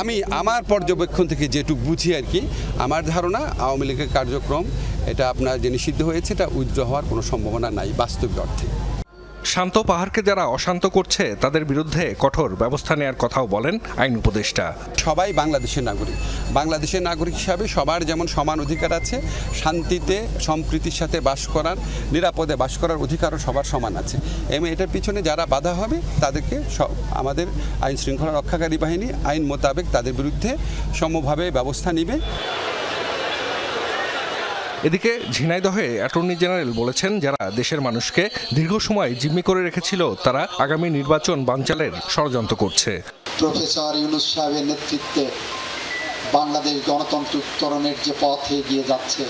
আমি আমার পর্যবেক্ষণ থেকে যেটুকু বুঝি আর কি, আমার ধারণা আওয়ামী লীগের কার্যক্রম এটা আপনার যে নিষিদ্ধ হয়েছে এটা উইথড্র হওয়ার কোনো সম্ভাবনা নাই বাস্তবিক অর্থে। শান্ত পাহাড়কে যারা অশান্ত করছে তাদের বিরুদ্ধে কঠোর ব্যবস্থা নেওয়ার কথাও বলেন আইন উপদেষ্টা। সবাই বাংলাদেশের নাগরিক, বাংলাদেশের নাগরিক হিসাবে সবার যেমন সমান অধিকার আছে, শান্তিতে সম্প্রীতির সাথে বাস করার, নিরাপদে বাস করার অধিকারও সবার সমান আছে। এবং এটার পিছনে যারা বাধা হবে তাদেরকে আমাদের আইন শৃঙ্খলা রক্ষাকারী বাহিনী আইন মোতাবেক তাদের বিরুদ্ধে সমভাবে ব্যবস্থা নেবে। এদিকে ঝিনাইদহে অ্যাটর্নি জেনারেল বলেছেন, যারা দেশের মানুষকে দীর্ঘ সময় জিম্মি করে রেখেছিল তারা আগামী নির্বাচন বানচালের ষড়যন্ত্র করছে। প্রফেসর ইউনূস সাহেবের নেতৃত্বে বাংলাদেশ গণতন্ত্র উত্তরণের যে পথে এগিয়ে যাচ্ছে,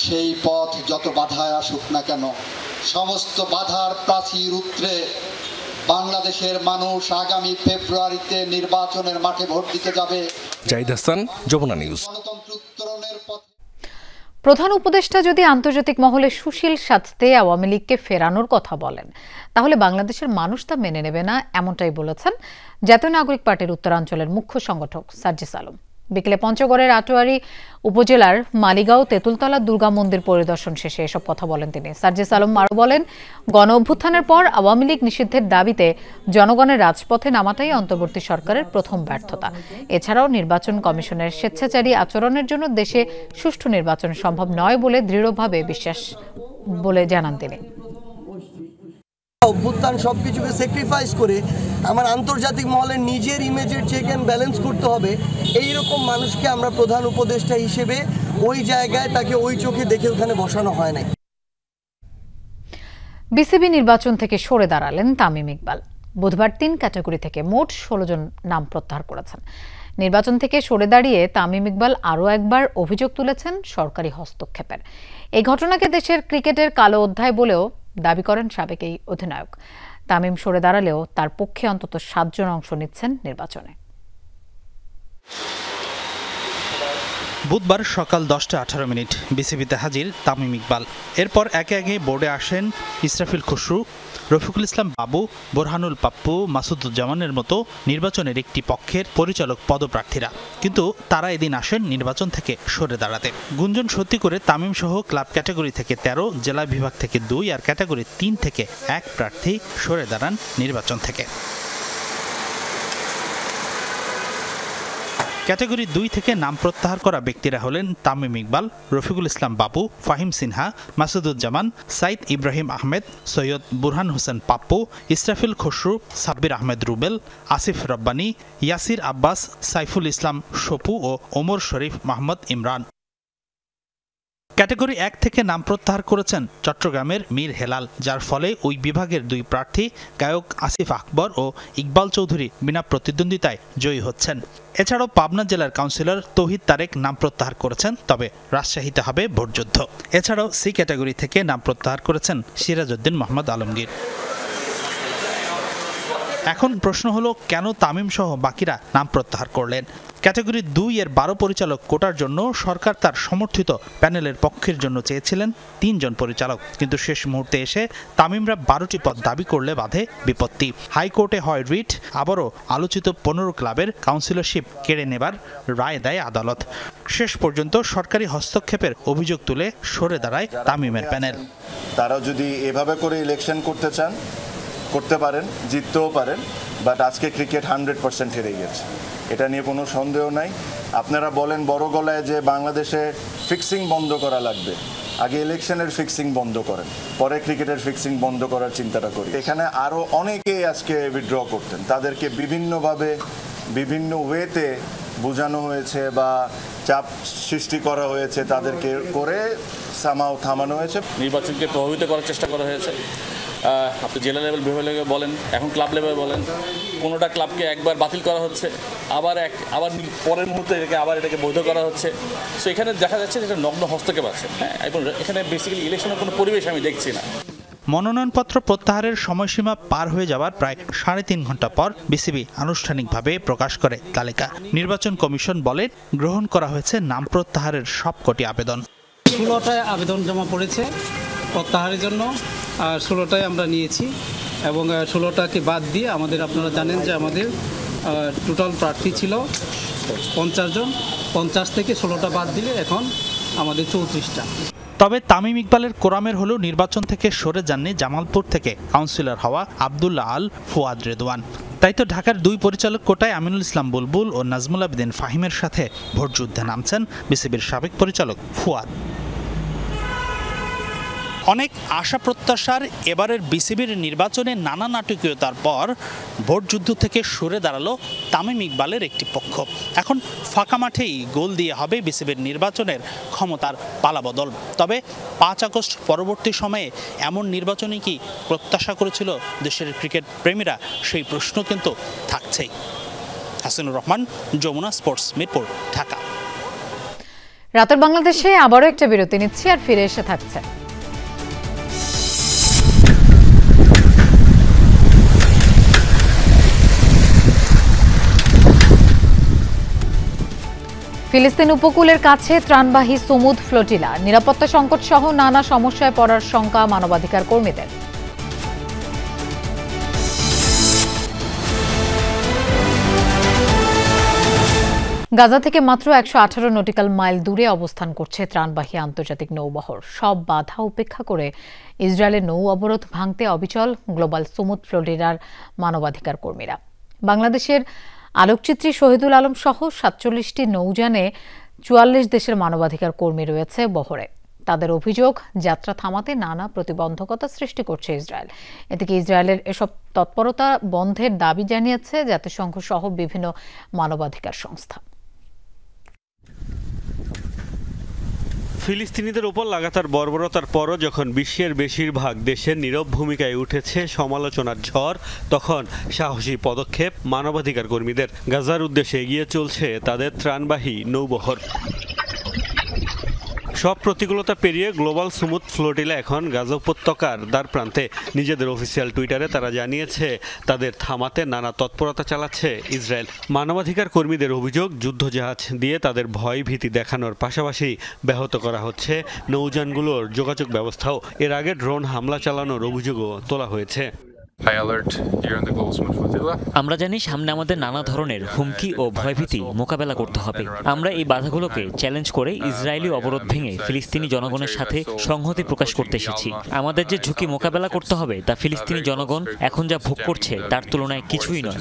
সেই পথ যত বাধায় আসুক না কেন, সমস্ত বাধার প্রাচীর উত্তরে বাংলাদেশের মানুষ আগামী ফেব্রুয়ারিতে নির্বাচনের মাঠে ভোট দিতে যাবে। জাহিদ হাসান, যমুনা নিউজ। প্রধান উপদেষ্টা যদি আন্তর্জাতিক মহলে সুশীল সাজতে আওয়ামী লীগকে ফেরানোর কথা বলেন, তাহলে বাংলাদেশের মানুষ তা মেনে নেবে না, এমনটাই বলেছেন জাতীয় নাগরিক পার্টির উত্তরাঞ্চলের মুখ্য সংগঠক সার্জিস আলম। বিকেলে পঞ্চগড়ের আটোয়ারী উপজেলার মালিগাঁও তেঁতুলতলা দুর্গা মন্দির পরিদর্শন শেষে এসব কথা বলেন তিনি। সার্জিস আলম আরও বলেন, গণ অভ্যুত্থানের পর আওয়ামী লীগ নিষিদ্ধের দাবিতে জনগণের রাজপথে নামাটাই অন্তর্বর্তী সরকারের প্রথম ব্যর্থতা। এছাড়াও নির্বাচন কমিশনের স্বেচ্ছাচারী আচরণের জন্য দেশে সুষ্ঠু নির্বাচন সম্ভব নয় বলে দৃঢ়ভাবে বিশ্বাস বলে জানান তিনি। অভ্যুত্থান সবকিছুকে স্যাক্রিফাইস করে আমার আন্তর্জাতিক মহলে নিজের ইমেজের চেক অ্যান্ড ব্যালেন্স করতে হবে, এইরকম মানুষকে আমরা প্রধান উপদেষ্টা হিসেবে ওই জায়গায় তাকে ওই চোখে দেখে ওখানে বসানো হয় নাই। বিসিবি নির্বাচন থেকে সরে দাঁড়ালেন তামিম ইকবাল। বুধবার 3 ক্যাটাগরি থেকে মোট 16 জন নাম প্রত্যাহার করেছেন। নির্বাচন থেকে সরে দাঁড়িয়ে তামিম ইকবাল আরও একবার অভিযোগ তুলেছেন সরকারি হস্তক্ষেপের। এই ঘটনাকে দেশের ক্রিকেটের কালো অধ্যায় বলেও দাবি করেন সাবেক এই অধিনায়ক। তামিম সরে দাঁড়ালেও তার পক্ষে অন্তত 7 জন অংশ নিচ্ছেন নির্বাচনে। বুধবার সকাল 10:18 বিসিবিতে হাজির তামিম ইকবাল। এরপর একে একে বোর্ডে আসেন ইসরাফিল খসরু, রফিকুল ইসলাম বাবু, বোরহানুল পাপ্পু, মাসুদুজ্জামানের মতো নির্বাচনের একটি পক্ষের পরিচালক পদপ্রার্থীরা। কিন্তু তারা এদিন আসেন নির্বাচন থেকে সরে দাঁড়াতে। গুঞ্জন সত্যি করে তামিম সহ ক্লাব ক্যাটাগরি থেকে 13, জেলা বিভাগ থেকে 2 আর ক্যাটাগরি 3 থেকে 1 প্রার্থী সরে দাঁড়ান নির্বাচন থেকে। ক্যাটাগরি 2 থেকে নাম প্রত্যাহার করা ব্যক্তিরা হলেন তামিম ইকবাল, রফিকুল ইসলাম বাবু, ফাহিম সিনহা, মাসুদুজ্জামান, সাইদ ইব্রাহিম আহমেদ, সৈয়দ বুরহান হোসেন পাপ্পু, ইসরাফিল খসরু, সাব্বির আহমেদ রুবেল, আসিফ রব্বানী, ইয়াসির আব্বাস, সাইফুল ইসলাম সপু ও ওমর শরীফ মাহমদ ইমরান। ক্যাটাগরি 1 থেকে নাম প্রত্যাহার করেছেন চট্টগ্রামের মীর হেলাল, যার ফলে ওই বিভাগের 2 প্রার্থী গায়ক আসিফ আকবর ও ইকবাল চৌধুরী বিনা প্রতিদ্বন্দ্বিতায় জয়ী হচ্ছেন। এছাড়াও পাবনা জেলার কাউন্সিলর তৌহিদ তারেক নাম প্রত্যাহার করেছেন, তবে রাজশাহীতে হবে ভোটযুদ্ধ। এছাড়াও সি ক্যাটাগরি থেকে নাম প্রত্যাহার করেছেন সিরাজউদ্দিন মোহাম্মদ আলমগীর। এখন প্রশ্ন হলো, কেন তামিম সহ বাকিরা নাম প্রত্যাহার করলেন? ক্যাটাগরি 2 এর 12 পরিচালক কোটার জন্য সরকার তার সমর্থিত প্যানেলের পক্ষের জন্য চেয়েছিলেন 3 জন পরিচালক, কিন্তু শেষ মুহূর্তে এসে তামিমরা 12টি পদ দাবি করলে বাধে বিপত্তি। হাইকোর্টে হয় রিট, আবারও আলোচিত 15 ক্লাবের কাউন্সিলরশিপ কেড়ে নেবার রায় দেয় আদালত। শেষ পর্যন্ত সরকারি হস্তক্ষেপের অভিযোগ তুলে সরে দাঁড়ায় তামিমের প্যানেল। তারা যদি এভাবে করে ইলেকশন করতে চান করতে পারেন, জিততেও পারেন, বাট আজকে ক্রিকেট 100% হেরে গেছে, এটা নিয়ে কোনো সন্দেহ নাই। আপনারা বলেন বড় গলায় যে বাংলাদেশে ফিক্সিং বন্ধ করা লাগবে, আগে ইলেকশনের ফিক্সিং বন্ধ করেন, পরে ক্রিকেটের ফিক্সিং বন্ধ করার চিন্তাটা করি। এখানে আরও অনেকেই আজকে উইথড্র করতেন, তাদেরকে বিভিন্নভাবে বিভিন্ন ওয়েতে বোঝানো হয়েছে বা চাপ সৃষ্টি করা হয়েছে, তাদেরকে করে সামাও থামানো হয়েছে। নির্বাচনকে প্রভাবিত করার চেষ্টা করা হয়েছে। আপনি জেলা লেভেল বিভাগে বলেন, এখন ক্লাব লেভেলে বলেন, কোনোটা ক্লাবকে একবার বাতিল করা হচ্ছে, আবার পরের মুহূর্তে এটাকে বৈধ করা হচ্ছে। সো এখানে দেখা যাচ্ছে যে এটা নগ্ন হস্তক্ষেপ আছে। হ্যাঁ, এবং এখানে বেসিক্যালি ইলেকশনের কোনো পরিবেশ আমি দেখছি না। মনোনয়নপত্র প্রত্যাহারের সময়সীমা পার হয়ে যাওয়ার প্রায় 3.5 ঘন্টা পর বিসিবি আনুষ্ঠানিকভাবে প্রকাশ করে তালিকা। নির্বাচন কমিশন বলে গ্রহণ করা হয়েছে নাম প্রত্যাহারের সবকটি আবেদন। 16টায় আবেদন জমা পড়েছে প্রত্যাহারের জন্য, আর 16টায় আমরা নিয়েছি এবং 16টাকে বাদ দিয়ে আপনারা জানেন যে আমাদের টোটাল প্রার্থী ছিল 50 জন, 50 থেকে 16টা বাদ দিলে এখন আমাদের 34টা। তবে তামিম ইকবালের কোরামের হলেও নির্বাচন থেকে সরে যাননি জামালপুর থেকে কাউন্সিলর হওয়া আব্দুল্লাহ আল ফুয়াদ রেদওয়ান। তাই তো ঢাকার 2 পরিচালক কোটায় আমিনুল ইসলাম বুলবুল ও নাজমুল আবেদিন ফাহিমের সাথে ভোটযুদ্ধে নামছেন বিসিবির সাবেক পরিচালক ফুয়াদ। অনেক আশা প্রত্যাশার এবারের বিসিবির নির্বাচনে নানা নাটকীয়তার পর ভোটযুদ্ধ থেকে সরে দাঁড়ালো তামিম ইকবালের একটি পক্ষ। এখন ফাঁকা মাঠেই গোল দিয়ে হবে বিসিবির নির্বাচনের ক্ষমতার পালাবদল। তবে 5 আগস্ট পরবর্তী সময়ে এমন নির্বাচনে কি প্রত্যাশা করেছিল দেশের ক্রিকেট প্রেমীরা, সেই প্রশ্ন কিন্তু থাকছেই। হাসিনুর রহমান, যমুনা স্পোর্টস, মিরপুর, ঢাকা। রাতের বাংলাদেশে আবারও একটা বিরতি নিচ্ছি, আর ফিরে এসে থাকছে ফিলিস্তিন উপকূলের কাছে ত্রাণবাহী সুমুদ ফ্লোটিলা, নিরাপত্তা সংকট সহ নানা সমস্যায় পড়ার শঙ্কা মানবাধিকার কর্মীদের। গাজা থেকে মাত্র 118 নটিক্যাল মাইল দূরে অবস্থান করছে ত্রাণবাহী আন্তর্জাতিক নৌবহর। সব বাধা উপেক্ষা করে ইসরায়েলের নৌ অবরোধ ভাঙতে অবিচল গ্লোবাল সুমুদ ফ্লোটিলার মানবাধিকার কর্মীরা। বাংলাদেশের আলোকচিত্রী শহীদুল আলম সহ 47টি নৌযানে 44 দেশের মানবাধিকার কর্মী রয়েছে বহরে। তাদের অভিযোগ, যাত্রা থামাতে নানা প্রতিবন্ধকতা সৃষ্টি করছে ইসরায়েল। এদিকে ইসরায়েলের এসব তৎপরতা বন্ধের দাবি জানিয়েছে জাতিসংঘ সহ বিভিন্ন মানবাধিকার সংস্থা। ফিলিস্তিনিদের ওপর লাগাতার বর্বরতার পরও যখন বিশ্বের বেশিরভাগ দেশের নীরব ভূমিকায় উঠেছে সমালোচনার ঝড়, তখন সাহসী পদক্ষেপ মানবাধিকার কর্মীদের। গাজার উদ্দেশ্যে এগিয়ে চলছে তাদের ত্রাণবাহী নৌবহর। সব প্রতিকূলতা পেরিয়ে গ্লোবাল সুমুদ ফ্লোটিলা এখন গাজা উপত্যকার দ্বার প্রান্তে। নিজেদের অফিসিয়াল টুইটারে তারা জানিয়েছে তাদের থামাতে নানা তৎপরতা চালাচ্ছে ইসরায়েল। মানবাধিকার কর্মীদের অভিযোগ, যুদ্ধজাহাজ দিয়ে তাদের ভয় ভীতি দেখানোর পাশাপাশি ব্যাহত করা হচ্ছে নৌযানগুলোর যোগাযোগ ব্যবস্থাও। এর আগে ড্রোন হামলা চালানোর অভিযোগও তোলা হয়েছে। আমরা জানি সামনে আমাদের নানা ধরনের হুমকি ও ভয়ভীতি মোকাবেলা করতে হবে। আমরা এই বাধাগুলোকে চ্যালেঞ্জ করে ইসরায়েলি অবরোধ ভেঙে ফিলিস্তিনি জনগণের সাথে সংহতি প্রকাশ করতে এসেছি। আমাদের যে ঝুঁকি মোকাবেলা করতে হবে তা ফিলিস্তিনি জনগণ এখন যা ভোগ করছে তার তুলনায় কিছুই নয়।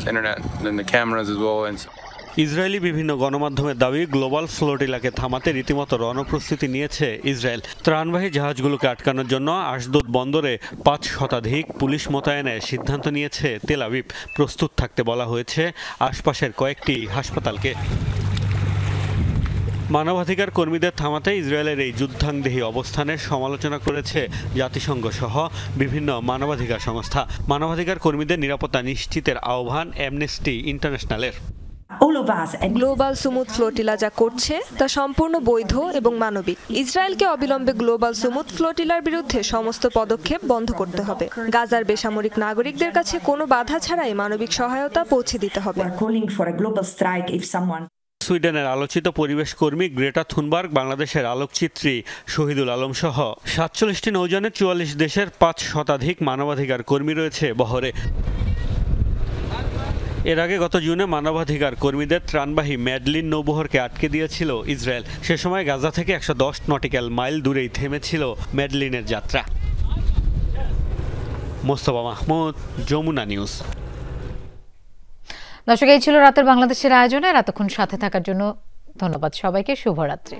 ইসরায়েলি বিভিন্ন গণমাধ্যমের দাবি, গ্লোবাল ফ্লোটিলাকে থামাতে রীতিমতো রণপ্রস্তুতি নিয়েছে ইসরায়েল। ত্রাণবাহী জাহাজগুলোকে আটকানোর জন্য আশদোদ বন্দরে 5 শতাধিক পুলিশ মোতায়েনের সিদ্ধান্ত নিয়েছে তেল আবিব। প্রস্তুত থাকতে বলা হয়েছে আশপাশের কয়েকটি হাসপাতালকে। মানবাধিকার কর্মীদের থামাতে ইসরায়েলের এই যুদ্ধাংদেহী অবস্থানের সমালোচনা করেছে জাতিসংঘ সহ বিভিন্ন মানবাধিকার সংস্থা। মানবাধিকার কর্মীদের নিরাপত্তা নিশ্চিতের আহ্বান অ্যামনেস্টি ইন্টারন্যাশনালের। গ্লোবাল সুমুদ ফ্লোটিলা যা করছে তা সম্পূর্ণ বৈধ এবং মানবিক। ইসরায়েলকে অবিলম্বে গ্লোবাল সুমুদ ফ্লোটিলার বিরুদ্ধে সমস্ত পদক্ষেপ বন্ধ করতে হবে। গাজার বেসামরিক নাগরিকদের কাছে কোনো বাধা ছাড়াই মানবিক সহায়তা পৌঁছে দিতে হবে। সুইডেনের আলোচিত পরিবেশ কর্মী গ্রেটা থুনবার্গ, বাংলাদেশের আলোকচিত্রী শহীদুল আলম সহ 47টি নৌযানে 44 দেশের 5 শতাধিক মানবাধিকার কর্মী রয়েছে বহরে। এর আগে গত জুনে মানবাধিকার কর্মীদের ত্রাণবাহী ম্যাডলিন নৌবহরকে আটকে দিয়েছিল ইসরায়েল। সে সময় গাজা থেকে 110 নটিক্যাল মাইল দূরেই থেমেছিল ম্যাডলিনের যাত্রা। মোস্তফা মাহমুদ, যমুনা নিউজ। দর্শক, এই ছিল রাতের বাংলাদেশের আয়োজনে। এতক্ষণ সাথে থাকার জন্য ধন্যবাদ সবাইকে। শুভরাত্রি।